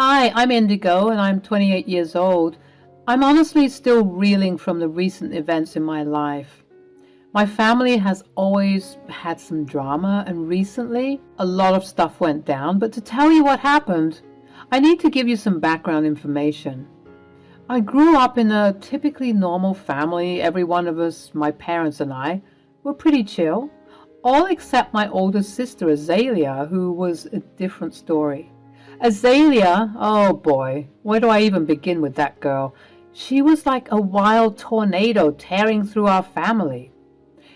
Hi, I'm Indigo and I'm 28 years old. I'm honestly still reeling from the recent events in my life. My family has always had some drama, and recently a lot of stuff went down. But to tell you what happened, I need to give you some background information. I grew up in a typically normal family. Every one of us, my parents and I, were pretty chill, all except my older sister Azalea, who was a different story. Azalea, oh boy, where do I even begin with that girl? She was like a wild tornado tearing through our family.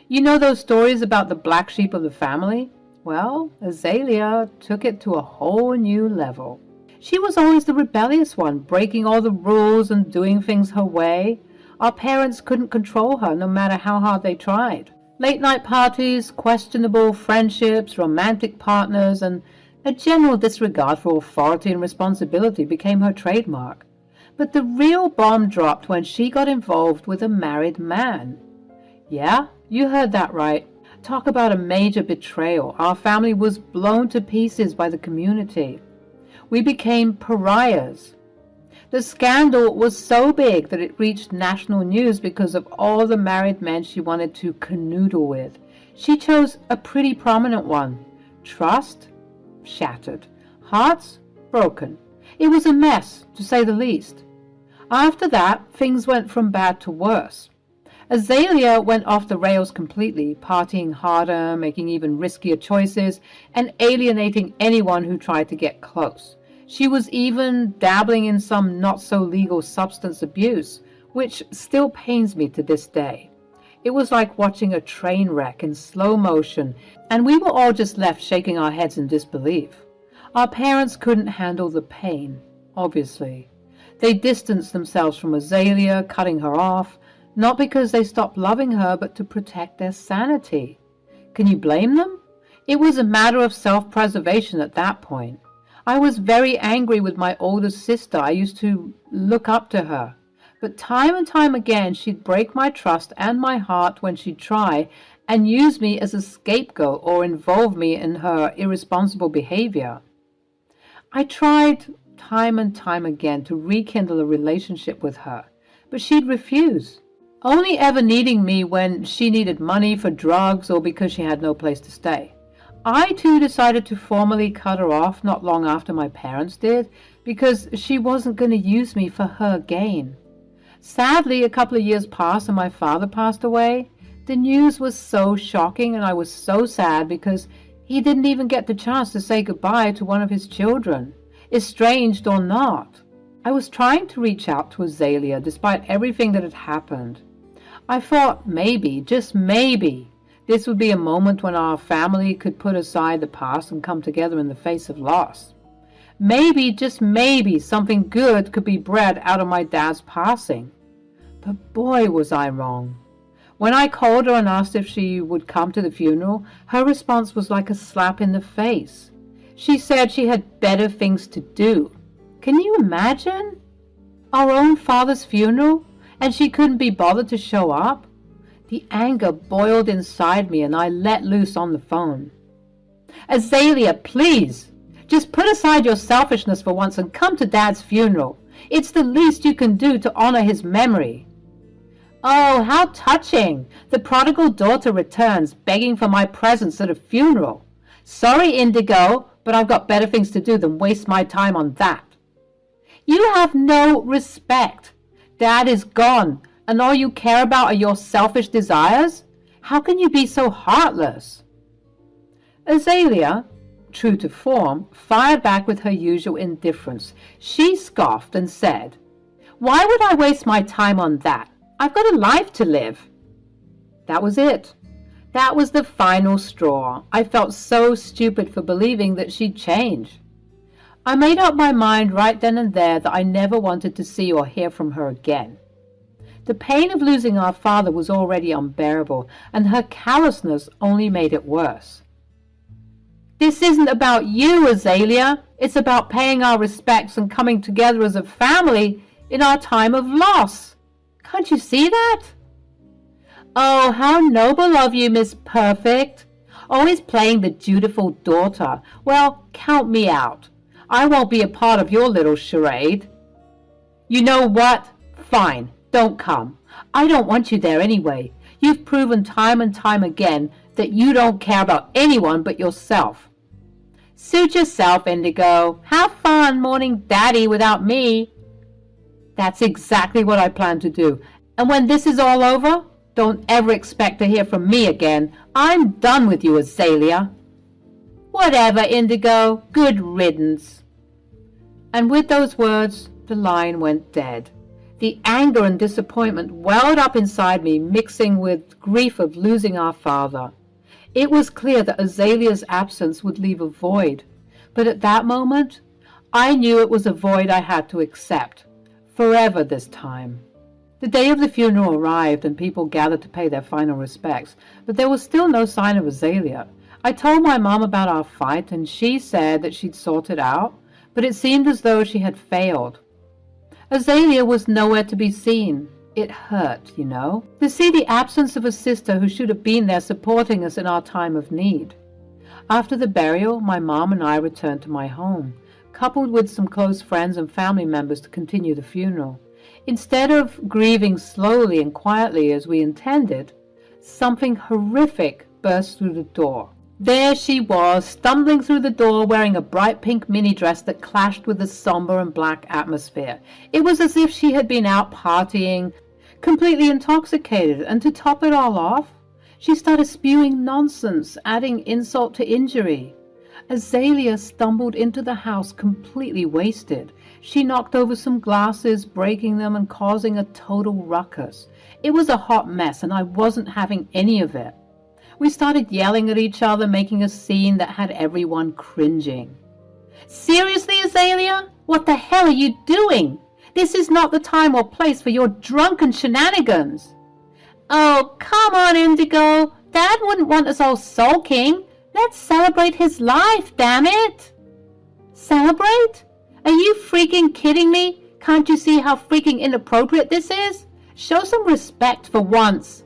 You know those stories about the black sheep of the family? Well, Azalea took it to a whole new level. She was always the rebellious one, breaking all the rules and doing things her way. Our parents couldn't control her, no matter how hard they tried. Late night parties, questionable friendships, romantic partners, and a general disregard for authority and responsibility became her trademark. But the real bomb dropped when she got involved with a married man. Yeah, you heard that right. Talk about a major betrayal. Our family was blown to pieces by the community. We became pariahs. The scandal was so big that it reached national news because of all the married men she wanted to canoodle with. She chose a pretty prominent one. Trust shattered. Hearts broken. It was a mess, to say the least. After that, things went from bad to worse. Azalea went off the rails completely, partying harder, making even riskier choices, and alienating anyone who tried to get close. She was even dabbling in some not-so-legal substance abuse, which still pains me to this day. It was like watching a train wreck in slow motion, and we were all just left shaking our heads in disbelief. Our parents couldn't handle the pain, obviously. They distanced themselves from Azalea, cutting her off, not because they stopped loving her, but to protect their sanity. Can you blame them? It was a matter of self-preservation at that point. I was very angry with my older sister. I used to look up to her. But time and time again, she'd break my trust and my heart when she'd try and use me as a scapegoat or involve me in her irresponsible behavior. I tried time and time again to rekindle a relationship with her, but she'd refuse, only ever needing me when she needed money for drugs or because she had no place to stay. I too decided to formally cut her off not long after my parents did, because she wasn't going to use me for her gain. Sadly, a couple of years passed and my father passed away. The news was so shocking and I was so sad because he didn't even get the chance to say goodbye to one of his children, estranged or not. I was trying to reach out to Azalea despite everything that had happened. I thought maybe, just maybe, this would be a moment when our family could put aside the past and come together in the face of loss. Maybe, just maybe, something good could be bred out of my dad's passing. But boy, was I wrong. When I called her and asked if she would come to the funeral, her response was like a slap in the face. She said she had better things to do. Can you imagine? Our own father's funeral, and she couldn't be bothered to show up? The anger boiled inside me and I let loose on the phone. Azalea, please, just put aside your selfishness for once and come to Dad's funeral. It's the least you can do to honor his memory. Oh, how touching. The prodigal daughter returns, begging for my presence at a funeral. Sorry, Indigo, but I've got better things to do than waste my time on that. You have no respect. Dad is gone, and all you care about are your selfish desires? How can you be so heartless? Azalea, true to form, fired back with her usual indifference. She scoffed and said, "Why would I waste my time on that? I've got a life to live." That was it. That was the final straw. I felt so stupid for believing that she'd change. I made up my mind right then and there that I never wanted to see or hear from her again. The pain of losing our father was already unbearable, and her callousness only made it worse. This isn't about you, Azalea. It's about paying our respects and coming together as a family in our time of loss. Can't you see that? Oh, how noble of you, Miss Perfect. Always playing the dutiful daughter. Well, count me out. I won't be a part of your little charade. You know what? Fine, don't come. I don't want you there anyway. You've proven time and time again that you don't care about anyone but yourself. Suit yourself, Indigo. Have fun mourning Daddy without me. That's exactly what I plan to do. And when this is all over, don't ever expect to hear from me again. I'm done with you, Azalea. Whatever, Indigo. Good riddance. And with those words, the line went dead. The anger and disappointment welled up inside me, mixing with grief of losing our father. It was clear that Azalea's absence would leave a void, but at that moment, I knew it was a void I had to accept, forever this time. The day of the funeral arrived and people gathered to pay their final respects, but there was still no sign of Azalea. I told my mom about our fight, and she said that she'd sorted out, but it seemed as though she had failed. Azalea was nowhere to be seen. It hurt, you know, to see the absence of a sister who should have been there supporting us in our time of need. After the burial, my mom and I returned to my home, coupled with some close friends and family members to continue the funeral. Instead of grieving slowly and quietly as we intended, something horrific burst through the door. There she was, stumbling through the door wearing a bright pink mini dress that clashed with the somber and black atmosphere. It was as if she had been out partying, completely intoxicated, and to top it all off, she started spewing nonsense, adding insult to injury. Azalea stumbled into the house completely wasted. She knocked over some glasses, breaking them and causing a total ruckus. It was a hot mess, and I wasn't having any of it. We started yelling at each other, making a scene that had everyone cringing. Seriously, Azalea? What the hell are you doing? This is not the time or place for your drunken shenanigans. Oh, come on, Indigo. Dad wouldn't want us all sulking. Let's celebrate his life, damn it. Celebrate? Are you freaking kidding me? Can't you see how freaking inappropriate this is? Show some respect for once.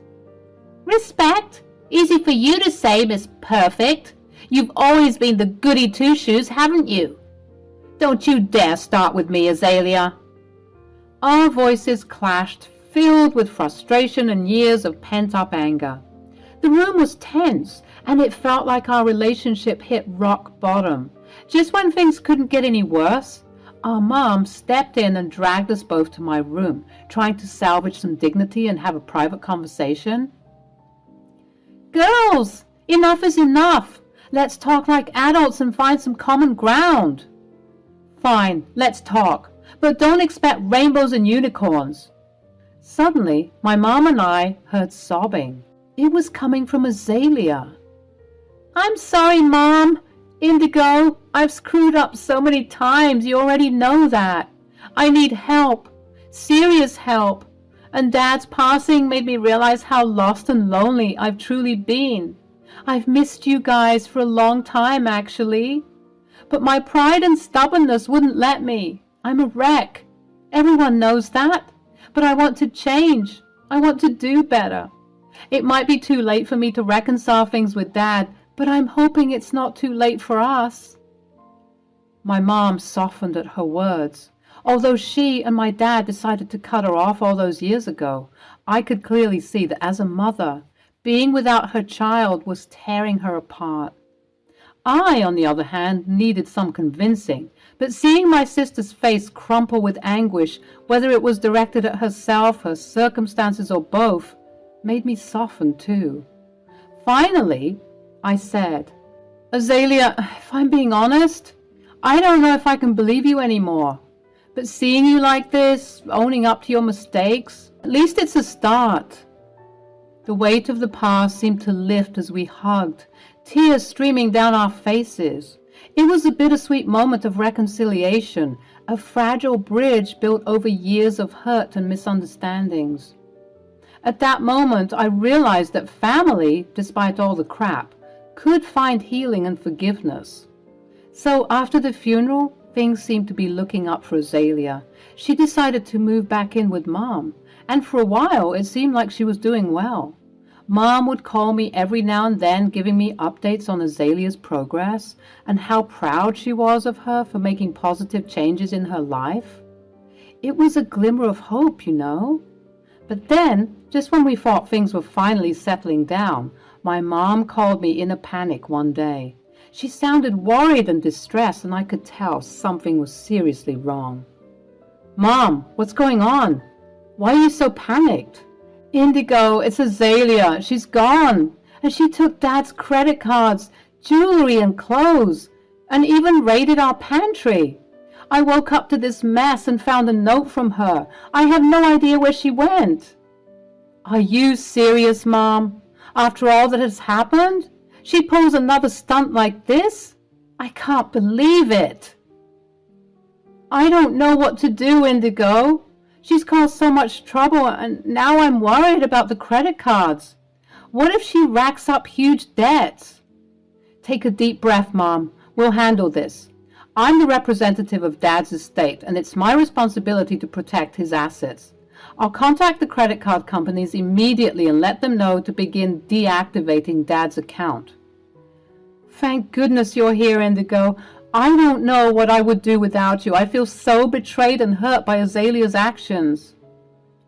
Respect? Easy for you to say, Miss Perfect. You've always been the goody two-shoes, haven't you? Don't you dare start with me, Azalea. Our voices clashed, filled with frustration and years of pent-up anger. The room was tense, and it felt like our relationship hit rock bottom. Just when things couldn't get any worse, our mom stepped in and dragged us both to my room, trying to salvage some dignity and have a private conversation. Girls, enough is enough. Let's talk like adults and find some common ground. Fine, let's talk, but don't expect rainbows and unicorns. Suddenly, my mom and I heard sobbing. It was coming from Azalea. I'm sorry, Mom. Indigo, I've screwed up so many times. You already know that. I need help. Serious help. And Dad's passing made me realize how lost and lonely I've truly been. I've missed you guys for a long time, actually. But my pride and stubbornness wouldn't let me. I'm a wreck. Everyone knows that. But I want to change. I want to do better. It might be too late for me to reconcile things with Dad, but I'm hoping it's not too late for us. My mom softened at her words. Although she and my dad decided to cut her off all those years ago, I could clearly see that as a mother, being without her child was tearing her apart. I, on the other hand, needed some convincing, but seeing my sister's face crumple with anguish, whether it was directed at herself, her circumstances, or both, made me soften too. Finally, I said, Azalea, if I'm being honest, I don't know if I can believe you anymore. But seeing you like this, owning up to your mistakes, at least it's a start. The weight of the past seemed to lift as we hugged, tears streaming down our faces. It was a bittersweet moment of reconciliation, a fragile bridge built over years of hurt and misunderstandings. At that moment, I realized that family, despite all the crap, could find healing and forgiveness. So after the funeral, things seemed to be looking up for Azalea. She decided to move back in with Mom, and for a while it seemed like she was doing well. Mom would call me every now and then, giving me updates on Azalea's progress and how proud she was of her for making positive changes in her life. It was a glimmer of hope, you know. But then, just when we thought things were finally settling down, my mom called me in a panic one day. She sounded worried and distressed, and I could tell something was seriously wrong. "Mom, what's going on? Why are you so panicked?" "Indigo, it's Azalea. She's gone. And she took Dad's credit cards, jewelry and clothes, and even raided our pantry. I woke up to this mess and found a note from her. I have no idea where she went." "Are you serious, Mom? After all that has happened? She pulls another stunt like this? I can't believe it." "I don't know what to do, Indigo. She's caused so much trouble, and now I'm worried about the credit cards. What if she racks up huge debts?" "Take a deep breath, Mom. We'll handle this. I'm the representative of Dad's estate, and it's my responsibility to protect his assets. I'll contact the credit card companies immediately and let them know to begin deactivating Dad's account." "Thank goodness you're here, Indigo. I don't know what I would do without you. I feel so betrayed and hurt by Azalea's actions."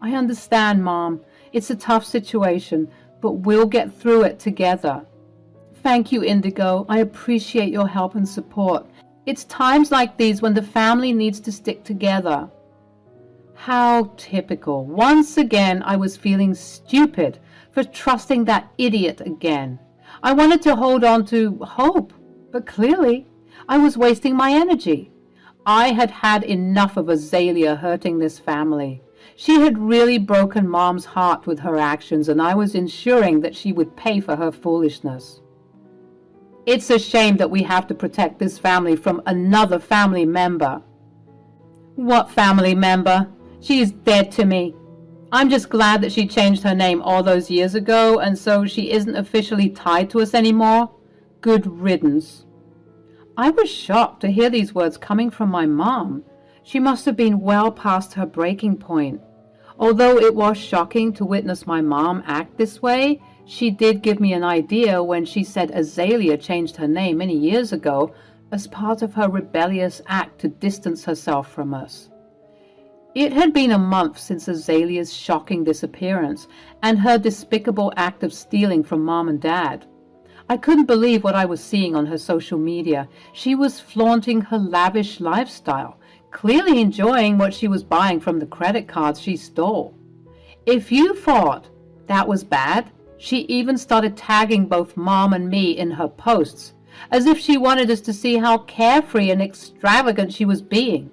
"I understand, Mom. It's a tough situation, but we'll get through it together." "Thank you, Indigo. I appreciate your help and support. It's times like these when the family needs to stick together." How typical. Once again, I was feeling stupid for trusting that idiot again. I wanted to hold on to hope, but clearly I was wasting my energy. I had had enough of Azalea hurting this family. She had really broken Mom's heart with her actions, and I was ensuring that she would pay for her foolishness. "It's a shame that we have to protect this family from another family member." "What family member? She is dead to me. I'm just glad that she changed her name all those years ago, and so she isn't officially tied to us anymore. Good riddance." I was shocked to hear these words coming from my mom. She must have been well past her breaking point. Although it was shocking to witness my mom act this way, she did give me an idea when she said Azalea changed her name many years ago as part of her rebellious act to distance herself from us. It had been a month since Azalea's shocking disappearance and her despicable act of stealing from Mom and Dad. I couldn't believe what I was seeing on her social media. She was flaunting her lavish lifestyle, clearly enjoying what she was buying from the credit cards she stole. If you thought that was bad, she even started tagging both Mom and me in her posts, as if she wanted us to see how carefree and extravagant she was being.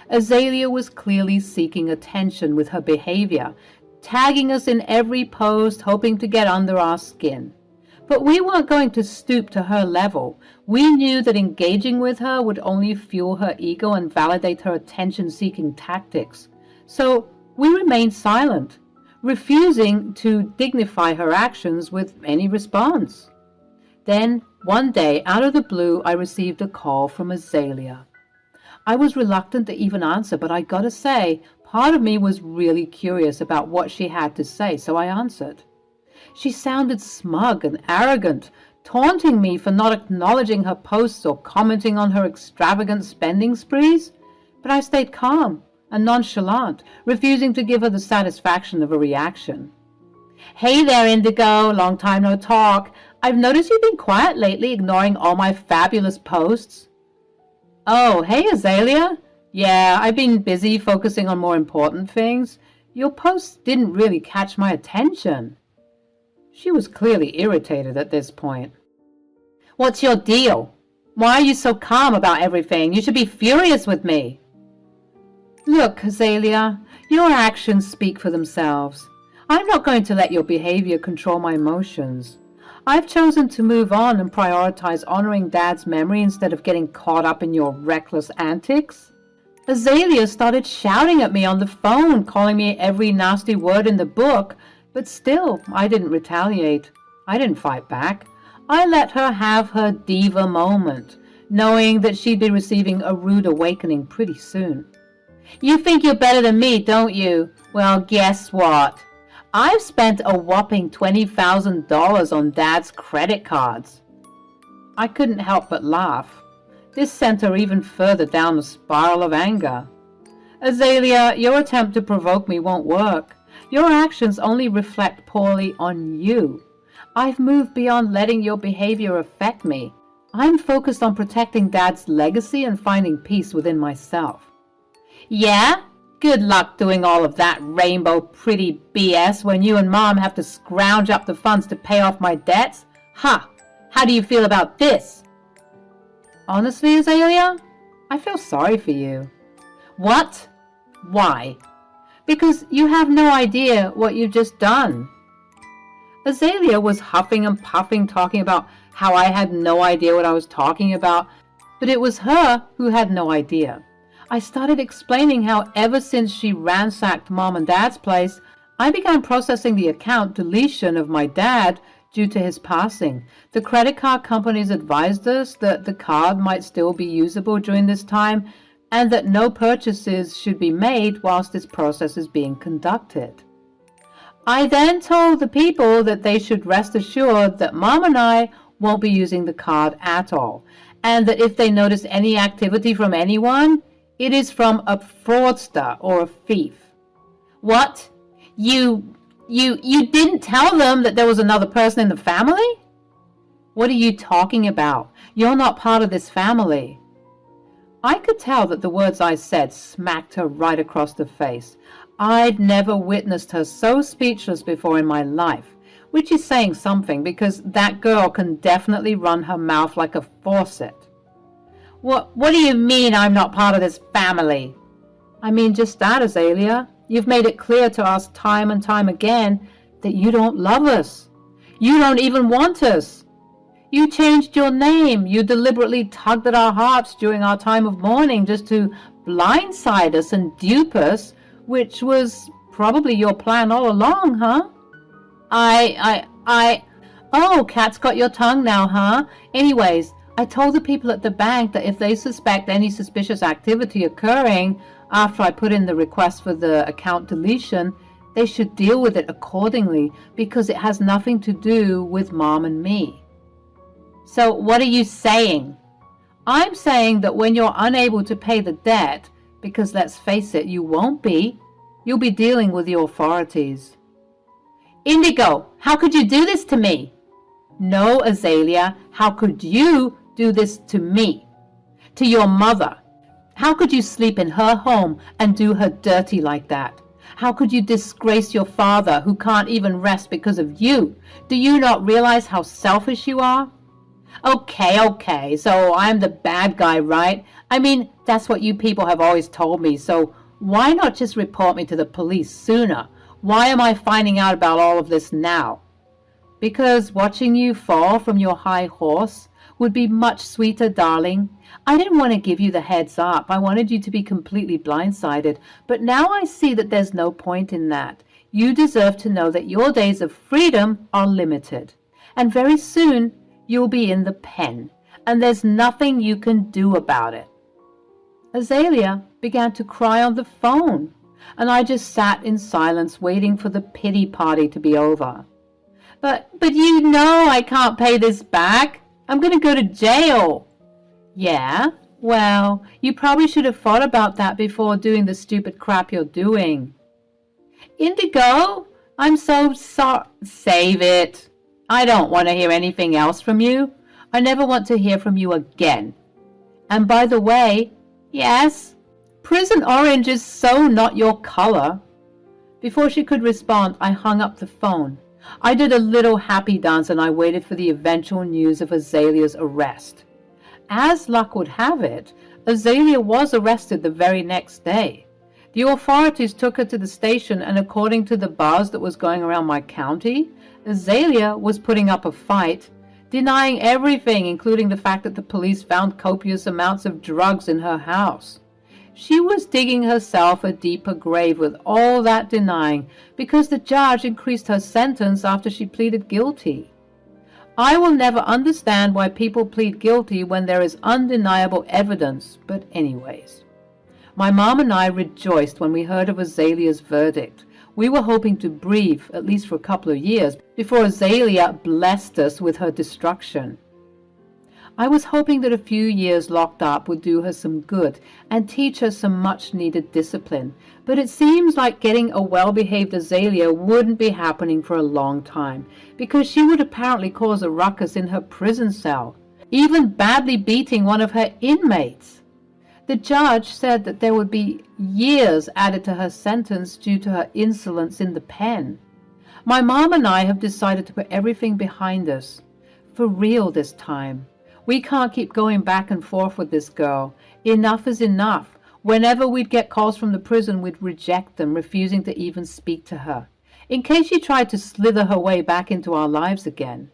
Azalea was clearly seeking attention with her behavior, tagging us in every post, hoping to get under our skin. But we weren't going to stoop to her level. We knew that engaging with her would only fuel her ego and validate her attention-seeking tactics. So we remained silent, refusing to dignify her actions with any response. Then, one day, out of the blue, I received a call from Azalea. I was reluctant to even answer, but I gotta say, part of me was really curious about what she had to say, so I answered. She sounded smug and arrogant, taunting me for not acknowledging her posts or commenting on her extravagant spending sprees. But I stayed calm and nonchalant, refusing to give her the satisfaction of a reaction. "Hey there, Indigo. Long time no talk. I've noticed you've been quiet lately, ignoring all my fabulous posts." "Oh, hey, Azalea. Yeah, I've been busy focusing on more important things. Your posts didn't really catch my attention." She was clearly irritated at this point. "What's your deal? Why are you so calm about everything? You should be furious with me." "Look, Azalea, your actions speak for themselves. I'm not going to let your behavior control my emotions. I've chosen to move on and prioritize honoring Dad's memory instead of getting caught up in your reckless antics." Azalea started shouting at me on the phone, calling me every nasty word in the book, but still, I didn't retaliate. I didn't fight back. I let her have her diva moment, knowing that she'd be receiving a rude awakening pretty soon. "You think you're better than me, don't you? Well, guess what? I've spent a whopping $20,000 on Dad's credit cards. I couldn't help but laugh. This sent her even further down the spiral of anger. Azalea, your attempt to provoke me won't work. Your actions only reflect poorly on you. I've moved beyond letting your behavior affect me. I'm focused on protecting Dad's legacy and finding peace within myself. Yeah? Good luck doing all of that rainbow pretty BS when you and Mom have to scrounge up the funds to pay off my debts? Ha! How do you feel about this? Honestly, Azalea, I feel sorry for you. What? Why? Because you have no idea what you've just done. Azalea was huffing and puffing, talking about how I had no idea what I was talking about, but it was her who had no idea. I started explaining how ever since she ransacked Mom and Dad's place, I began processing the account deletion of my dad due to his passing. The credit card companies advised us that the card might still be usable during this time and that no purchases should be made whilst this process is being conducted. I then told the people that they should rest assured that Mom and I won't be using the card at all, and that if they notice any activity from anyone, it is from a fraudster or a thief. What? You didn't tell them that there was another person in the family? What are you talking about? You're not part of this family. I could tell that the words I said smacked her right across the face. I'd never witnessed her so speechless before in my life, which is saying something because that girl can definitely run her mouth like a faucet. What do you mean I'm not part of this family? I mean just that, Azalea. You've made it clear to us time and time again that you don't love us. You don't even want us. You changed your name. You deliberately tugged at our hearts during our time of mourning just to blindside us and dupe us, which was probably your plan all along, huh? Oh, cat's got your tongue now, huh? Anyways, I told the people at the bank that if they suspect any suspicious activity occurring after I put in the request for the account deletion, they should deal with it accordingly because it has nothing to do with Mom and me. So what are you saying? I'm saying that when you're unable to pay the debt, because let's face it, you won't be, you'll be dealing with the authorities. Indigo, how could you do this to me? No, Azalea, how could you do this to me? To your mother? How could you sleep in her home and do her dirty like that? How could you disgrace your father who can't even rest because of you? Do you not realize how selfish you are? Okay, so I'm the bad guy, right? I mean, that's what you people have always told me, so why not just report me to the police sooner? Why am I finding out about all of this now? Because watching you fall from your high horse would be much sweeter, darling. I didn't want to give you the heads up. I wanted you to be completely blindsided, but now I see that there's no point in that. You deserve to know that your days of freedom are limited, and very soon you'll be in the pen, and there's nothing you can do about it. Azalea began to cry on the phone, and I just sat in silence waiting for the pity party to be over. But you know I can't pay this back. I'm going to go to jail. Yeah? Well, you probably should have thought about that before doing the stupid crap you're doing. Indigo, I'm so sorry. Save it. I don't want to hear anything else from you. I never want to hear from you again. And by the way, yes, prison orange is so not your color. Before she could respond, I hung up the phone. I did a little happy dance and I waited for the eventual news of Azalea's arrest. As luck would have it, Azalea was arrested the very next day. The authorities took her to the station, and according to the buzz that was going around my county, Azalea was putting up a fight, denying everything, including the fact that the police found copious amounts of drugs in her house. She was digging herself a deeper grave with all that denying because the judge increased her sentence after she pleaded guilty. I will never understand why people plead guilty when there is undeniable evidence, but anyways. My mom and I rejoiced when we heard of Azalea's verdict. We were hoping to breathe, at least for a couple of years, before Azalea blessed us with her destruction. I was hoping that a few years locked up would do her some good and teach her some much-needed discipline, but it seems like getting a well-behaved Azalea wouldn't be happening for a long time, because she would apparently cause a ruckus in her prison cell, even badly beating one of her inmates. The judge said that there would be years added to her sentence due to her insolence in the pen. My mom and I have decided to put everything behind us, for real this time. We can't keep going back and forth with this girl. Enough is enough. Whenever we'd get calls from the prison, we'd reject them, refusing to even speak to her, in case she tried to slither her way back into our lives again.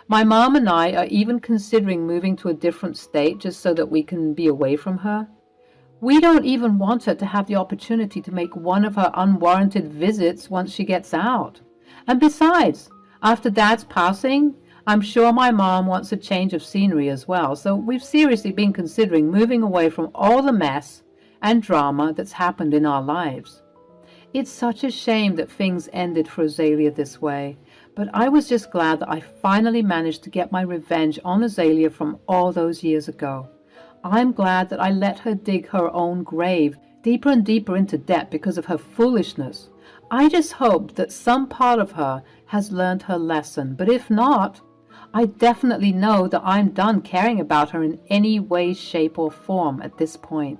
My mom and I are even considering moving to a different state just so that we can be away from her. We don't even want her to have the opportunity to make one of her unwarranted visits once she gets out. And besides, after Dad's passing, I'm sure my mom wants a change of scenery as well, so we've seriously been considering moving away from all the mess and drama that's happened in our lives. It's such a shame that things ended for Azalea this way, but I was just glad that I finally managed to get my revenge on Azalea from all those years ago. I'm glad that I let her dig her own grave deeper and deeper into debt because of her foolishness. I just hope that some part of her has learned her lesson, but if not, I definitely know that I'm done caring about her in any way, shape, or form at this point.